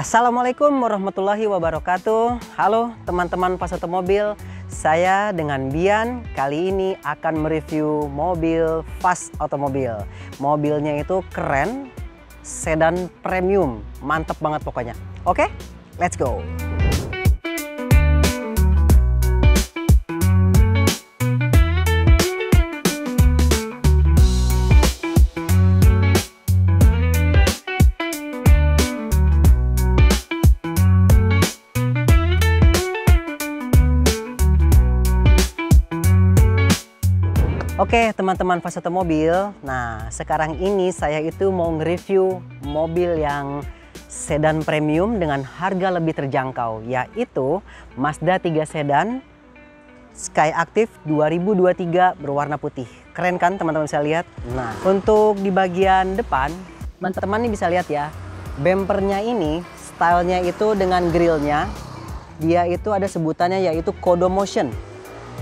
Assalamualaikum warahmatullahi wabarakatuh. Halo teman-teman peserta mobil, saya dengan Bian kali ini akan mereview mobil Fast Automobil. Mobilnya itu keren, sedan premium, mantep banget pokoknya. Oke, let's go. Oke teman-teman Fast Automobil, nah sekarang ini saya itu mau nge-review mobil yang sedan premium dengan harga lebih terjangkau, yaitu Mazda 3 Sedan Skyactiv 2023 berwarna putih. Keren kan teman-teman bisa lihat? Nah untuk di bagian depan, teman-teman ini bisa lihat ya, bumpernya ini stylenya itu dengan grillnya, dia itu ada sebutannya yaitu Kodomotion.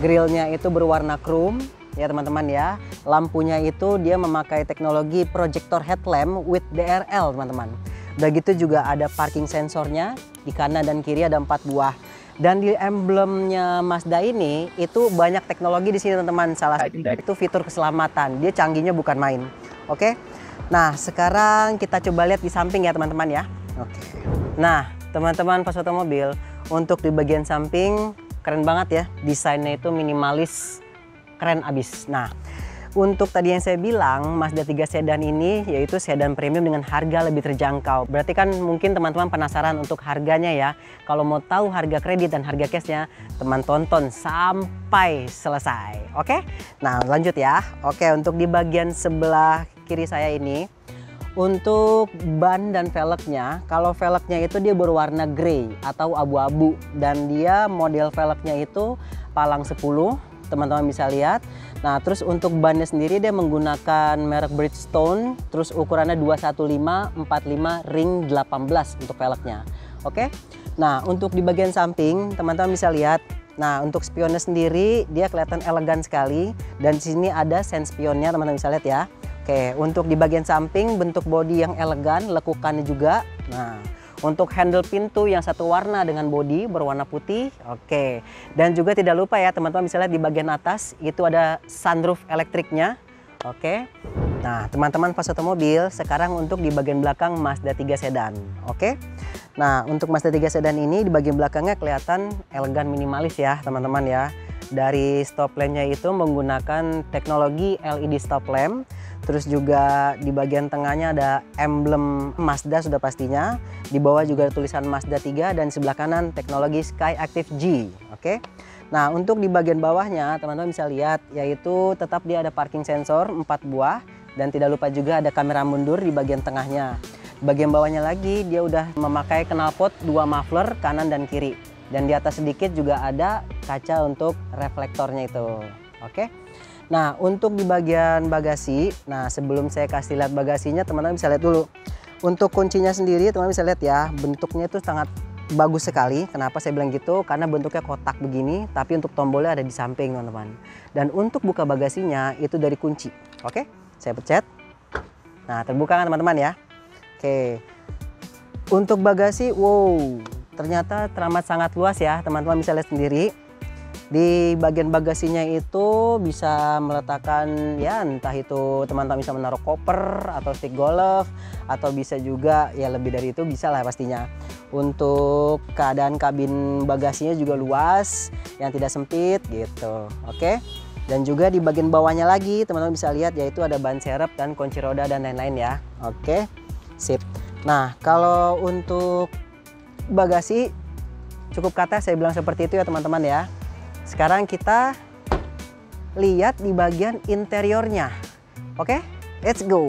Grillnya itu berwarna chrome ya teman-teman ya. Lampunya itu dia memakai teknologi projector headlamp with DRL teman-teman. Udah gitu juga ada parking sensornya, di kanan dan kiri ada 4 buah. Dan di emblemnya Mazda ini itu banyak teknologi di sini teman-teman. Salah satu itu fitur keselamatan, dia canggihnya bukan main. Oke. Nah sekarang kita coba lihat di samping ya teman-teman ya. Oke. Nah teman-teman Fast Automobil, untuk di bagian samping keren banget ya, desainnya itu minimalis, keren abis. Nah, untuk tadi yang saya bilang, Mazda 3 Sedan ini yaitu sedan premium dengan harga lebih terjangkau. Berarti kan mungkin teman-teman penasaran untuk harganya ya. Kalau mau tahu harga kredit dan harga cashnya, teman tonton sampai selesai. Oke? Nah, lanjut ya. Oke, untuk di bagian sebelah kiri saya ini, untuk ban dan velgnya, kalau velgnya itu dia berwarna grey atau abu-abu. Dan dia model velgnya itu palang 10. Teman-teman bisa lihat. Nah terus untuk bannya sendiri dia menggunakan merek Bridgestone, terus ukurannya 215/45 ring 18 untuk velgnya. Oke. Nah untuk di bagian samping teman-teman bisa lihat. Nah untuk spionnya sendiri dia kelihatan elegan sekali, dan di sini ada sen spionnya teman-teman bisa lihat ya. Oke, untuk di bagian samping bentuk bodi yang elegan, lekukannya juga. Nah untuk handle pintu yang satu warna dengan bodi berwarna putih. Oke. Dan juga tidak lupa ya teman-teman bisa lihat di bagian atas itu ada sunroof elektriknya. Oke. Nah teman-teman Fast Automobil, sekarang untuk di bagian belakang Mazda 3 Sedan. Oke. Nah untuk Mazda 3 Sedan ini di bagian belakangnya kelihatan elegan minimalis ya teman-teman ya. Dari stop lampnya itu menggunakan teknologi LED stop lamp. Terus juga di bagian tengahnya ada emblem Mazda sudah pastinya. Di bawah juga ada tulisan Mazda 3 dan sebelah kanan teknologi Skyactiv G. Oke. Nah, untuk di bagian bawahnya teman-teman bisa lihat yaitu tetap dia ada parking sensor 4 buah, dan tidak lupa juga ada kamera mundur di bagian tengahnya. Di bagian bawahnya lagi dia udah memakai knalpot 2 muffler kanan dan kiri. Dan di atas sedikit juga ada kaca untuk reflektornya itu. Oke. Nah untuk di bagian bagasi, nah sebelum saya kasih lihat bagasinya teman-teman bisa lihat dulu. Untuk kuncinya sendiri teman-teman bisa lihat ya, bentuknya itu sangat bagus sekali. Kenapa saya bilang gitu? Karena bentuknya kotak begini, tapi untuk tombolnya ada di samping teman-teman. Dan untuk buka bagasinya itu dari kunci. Oke, saya pencet. Nah terbuka kan teman-teman ya. Oke. Untuk bagasi, wow, ternyata teramat sangat luas ya teman-teman bisa lihat sendiri. Di bagian bagasinya itu bisa meletakkan ya entah itu teman-teman bisa menaruh koper atau stick golf, atau bisa juga ya lebih dari itu bisa lah pastinya. Untuk keadaan kabin bagasinya juga luas, yang tidak sempit gitu. Oke. Dan juga di bagian bawahnya lagi teman-teman bisa lihat yaitu ada ban serep dan kunci roda dan lain-lain ya. Oke. Sip. Nah kalau untuk bagasi cukup kata saya bilang seperti itu ya teman-teman ya. Sekarang kita lihat di bagian interiornya. Oke, let's go.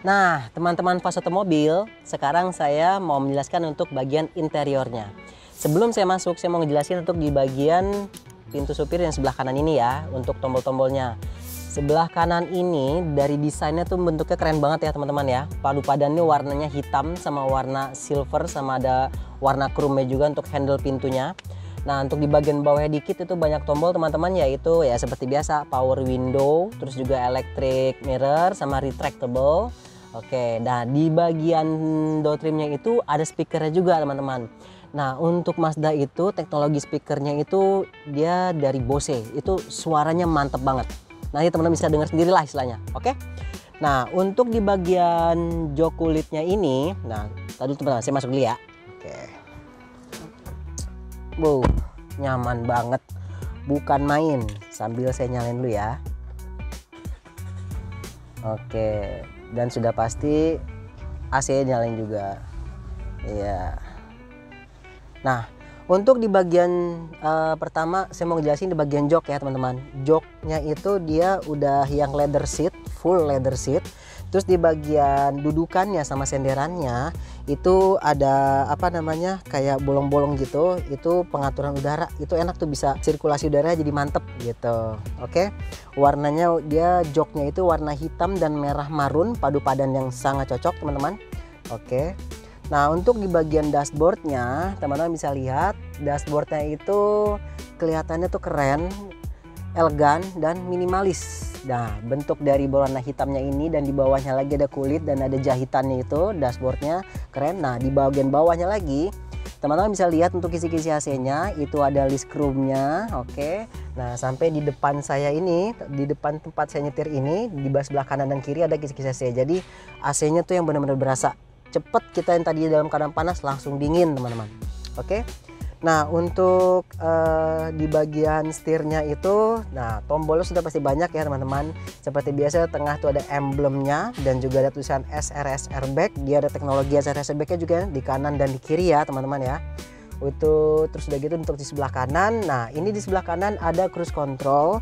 Nah teman-teman Fast Automobil, sekarang saya mau menjelaskan untuk bagian interiornya. Sebelum saya masuk, saya mau ngejelasin untuk di bagian pintu supir yang sebelah kanan ini ya, untuk tombol-tombolnya. Sebelah kanan ini dari desainnya tuh bentuknya keren banget ya teman-teman ya. Padu padannya warnanya hitam sama warna silver, sama ada warna chrome juga untuk handle pintunya. Nah untuk di bagian bawahnya dikit itu banyak tombol teman-teman, yaitu ya seperti biasa power window, terus juga electric mirror sama retractable. Oke, nah di bagian door trimnya itu ada speakernya juga teman-teman. Nah untuk Mazda itu teknologi speakernya itu dia dari Bose, itu suaranya mantep banget. Nanti teman-teman bisa dengar sendirilah istilahnya, oke? Nah untuk di bagian jok kulitnya ini, nah tadi teman-teman saya masuk dulu ya. Oke. Wow, nyaman banget, bukan main. Sambil saya nyalain dulu ya. Oke, dan sudah pasti AC nyalain juga. Iya. Nah, untuk di bagian pertama saya mau ngejelasin di bagian jok ya teman-teman. Joknya itu dia udah yang leather seat, full leather seat. Terus di bagian dudukannya sama senderannya itu ada apa namanya kayak bolong-bolong gitu. Itu pengaturan udara. Itu enak tuh, bisa sirkulasi udara jadi mantep gitu. Oke. Warnanya dia joknya itu warna hitam dan merah marun, padu padan yang sangat cocok teman-teman. Oke. Nah untuk di bagian dashboardnya teman-teman bisa lihat dashboardnya itu kelihatannya tuh keren, elegan dan minimalis. Nah bentuk dari warna hitamnya ini dan di bawahnya lagi ada kulit dan ada jahitannya, itu dashboardnya keren. Nah di bagian bawahnya lagi teman-teman bisa lihat untuk kisi-kisi AC-nya itu ada list room-nya. Oke. Nah sampai di depan saya ini, di depan tempat saya nyetir ini, di sebelah kanan dan kiri ada kisi-kisi AC. Jadi AC-nya tuh yang benar-benar berasa cepet, kita yang tadi dalam keadaan panas langsung dingin teman-teman. Oke. Nah untuk di bagian setirnya itu, nah tombolnya sudah pasti banyak ya teman-teman. Seperti biasa tengah tuh ada emblemnya dan juga ada tulisan SRS airbag. Dia ada teknologi SRS airbagnya juga di kanan dan di kiri ya teman-teman ya. Itu terus udah gitu untuk di sebelah kanan. Nah ini di sebelah kanan ada cruise control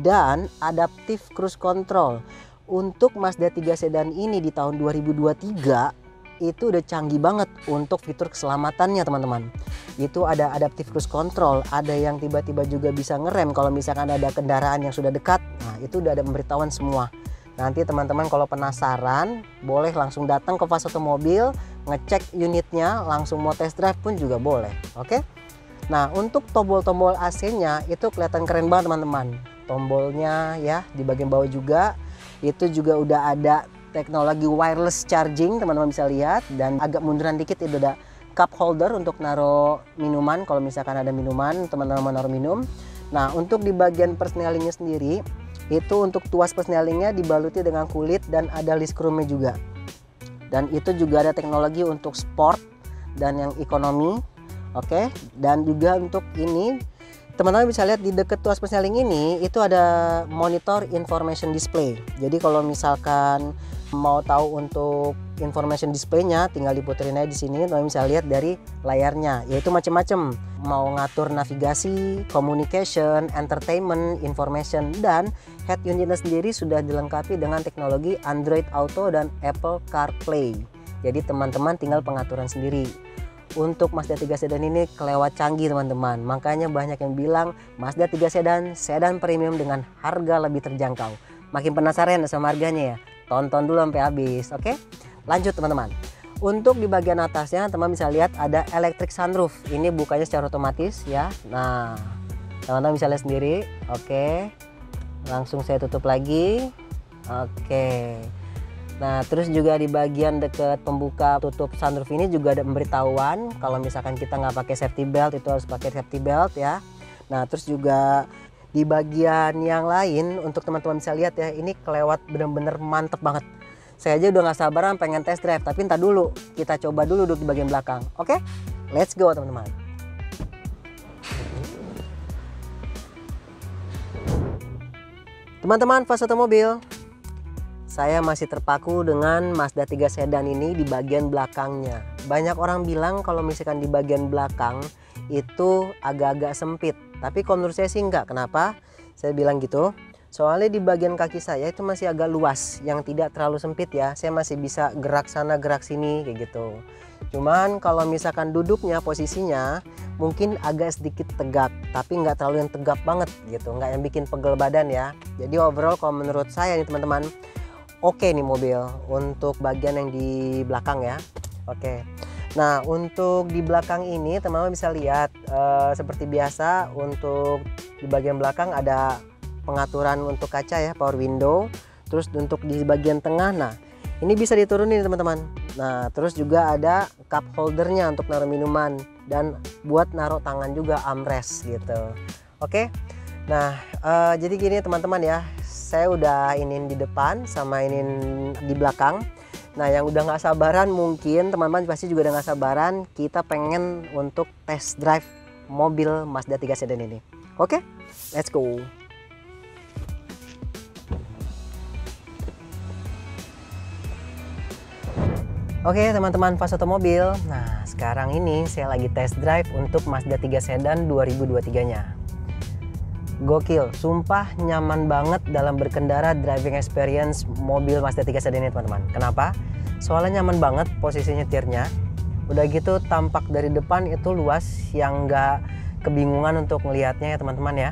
dan adaptive cruise control. Untuk Mazda 3 sedan ini di tahun 2023 itu udah canggih banget untuk fitur keselamatannya teman-teman. Itu ada adaptive cruise control, ada yang tiba-tiba juga bisa ngerem kalau misalkan ada kendaraan yang sudah dekat. Nah itu udah ada pemberitahuan semua. Nanti teman-teman kalau penasaran boleh langsung datang ke Fas Otomobil, ngecek unitnya, langsung mau test drive pun juga boleh. Oke. Nah untuk tombol-tombol AC-nya itu kelihatan keren banget teman-teman. Tombolnya ya di bagian bawah juga itu juga udah ada teknologi wireless charging, teman-teman bisa lihat. Dan agak munduran dikit itu ada cup holder untuk naruh minuman kalau misalkan ada minuman teman-teman mau naruh minum. Nah untuk di bagian persnelingnya sendiri itu untuk tuas persnelingnya dibaluti dengan kulit dan ada list chrome juga. Dan itu juga ada teknologi untuk sport dan yang ekonomi. Oke. Dan juga untuk ini teman-teman bisa lihat di dekat tuas persneling ini itu ada monitor information display. Jadi kalau misalkan mau tahu untuk information display-nya tinggal diputerin aja di sini, teman-teman bisa lihat dari layarnya. Yaitu macam-macam. Mau ngatur navigasi, communication, entertainment, information, dan head unitnya sendiri sudah dilengkapi dengan teknologi Android Auto dan Apple CarPlay. Jadi teman-teman tinggal pengaturan sendiri. Untuk Mazda 3 sedan ini kelewat canggih teman-teman. Makanya banyak yang bilang Mazda 3 sedan premium dengan harga lebih terjangkau. Makin penasaran sama harganya ya? Tonton dulu sampai habis, oke? Lanjut teman-teman. Untuk di bagian atasnya teman bisa lihat ada electric sunroof. Ini bukanya secara otomatis ya. Nah, teman-teman bisa lihat sendiri. Oke. Langsung saya tutup lagi. Oke. Nah, terus juga di bagian dekat pembuka tutup sunroof ini juga ada pemberitahuan kalau misalkan kita nggak pakai safety belt itu harus pakai safety belt ya. Nah, terus juga di bagian yang lain untuk teman-teman bisa lihat ya, ini kelewat bener-bener mantep banget. Saya aja udah nggak sabaran pengen test drive, tapi ntar dulu kita coba dulu duduk di bagian belakang. Oke, let's go teman-teman. Teman-teman Fas Otomobil, saya masih terpaku dengan Mazda 3 sedan ini di bagian belakangnya. Banyak orang bilang kalau misalkan di bagian belakang itu agak-agak sempit. Tapi kalau menurut saya sih enggak. Kenapa? Saya bilang gitu. Soalnya di bagian kaki saya itu masih agak luas, yang tidak terlalu sempit ya. Saya masih bisa gerak sana gerak sini kayak gitu. Cuman kalau misalkan duduknya posisinya mungkin agak sedikit tegak, tapi nggak terlalu yang tegap banget gitu, nggak yang bikin pegel badan ya. Jadi overall kalau menurut saya nih teman-teman, oke nih mobil untuk bagian yang di belakang ya. Oke. Nah untuk di belakang ini teman-teman bisa lihat seperti biasa untuk di bagian belakang ada pengaturan untuk kaca ya, power window. Terus untuk di bagian tengah, nah Ini bisa diturunin teman-teman. Nah, terus juga ada cup holdernya untuk naruh minuman dan buat naruh tangan juga, armrest gitu. Oke. Nah, jadi gini teman-teman ya. Saya udah inin di depan sama inin di belakang. Nah, yang udah nggak sabaran mungkin teman-teman pasti juga udah nggak sabaran. Kita pengen untuk test drive mobil Mazda 3 sedan ini. Oke, let's go. Oke teman-teman fans otomobil, nah sekarang ini saya lagi test drive untuk Mazda 3 sedan 2023 nya. Gokil, sumpah nyaman banget dalam berkendara, driving experience mobil Mazda 3 sedan ini teman-teman. Kenapa? Soalnya nyaman banget posisi nyetirnya. Udah gitu tampak dari depan itu luas yang nggak kebingungan untuk melihatnya ya teman-teman ya.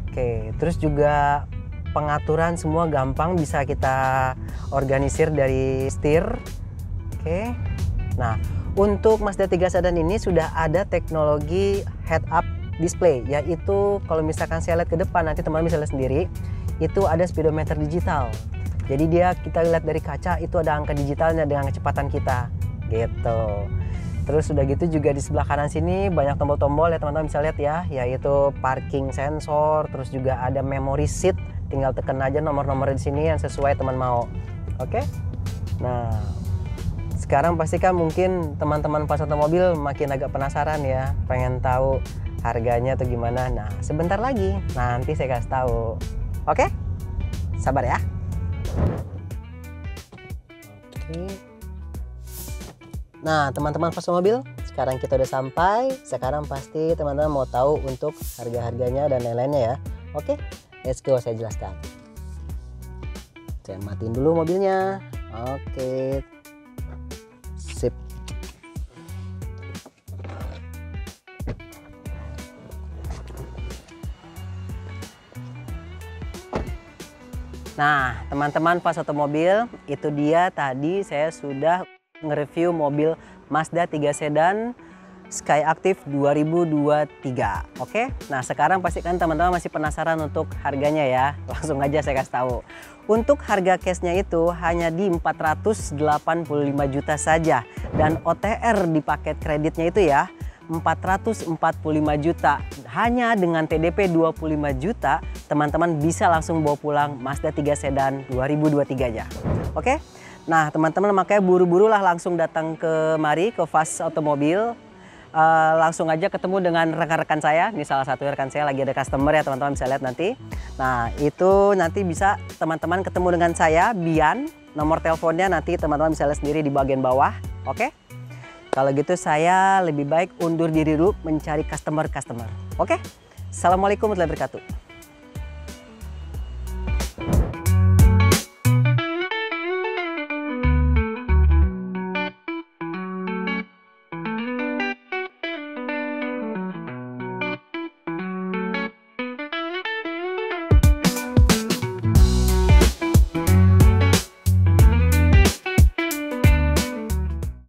Oke, terus juga pengaturan semua gampang, bisa kita organisir dari setir. Oke, nah untuk Mazda 3 sedan ini sudah ada teknologi head up display, yaitu kalau misalkan saya lihat ke depan nanti teman-teman bisa lihat sendiri, itu ada speedometer digital. Jadi kita lihat dari kaca itu ada angka digitalnya dengan kecepatan kita, gitu. Terus udah gitu juga di sebelah kanan sini banyak tombol-tombol ya teman-teman bisa lihat ya, yaitu parking sensor, terus juga ada memory seat, tinggal tekan aja nomor-nomor di sini yang sesuai teman mau. Oke, nah. Sekarang pastikan mungkin teman-teman pas otomobil makin agak penasaran ya, pengen tahu harganya atau gimana. Nah, sebentar lagi nanti saya kasih tahu. Oke? Sabar ya. Oke. Nah, teman-teman pas otomobil, sekarang kita udah sampai. Sekarang pasti teman-teman mau tahu untuk harga-harganya dan lain-lainnya ya. Oke? Let's go, saya jelaskan. Saya matiin dulu mobilnya. Oke. Sip. Nah, teman-teman pas otomobil, itu dia tadi saya sudah nge-review mobil Mazda 3 sedan Skyactiv 2023. Oke, nah sekarang pastikan teman-teman masih penasaran untuk harganya ya. Langsung aja saya kasih tahu. Untuk harga cashnya itu hanya di 485 juta saja. Dan OTR di paket kreditnya itu ya 445 juta. Hanya dengan TDP 25 juta, teman-teman bisa langsung bawa pulang Mazda 3 sedan 2023 aja. Oke, nah teman-teman makanya buru-burulah langsung datang kemari ke Fast Otomobil. Langsung aja ketemu dengan rekan-rekan saya. Ini salah satu rekan saya lagi ada customer ya teman-teman bisa lihat nanti. Nah itu nanti bisa teman-teman ketemu dengan saya Bian. Nomor teleponnya nanti teman-teman bisa lihat sendiri di bagian bawah. Oke. Kalau gitu saya lebih baik undur diri dulu mencari customer. Oke. Assalamualaikum warahmatullahi wabarakatuh.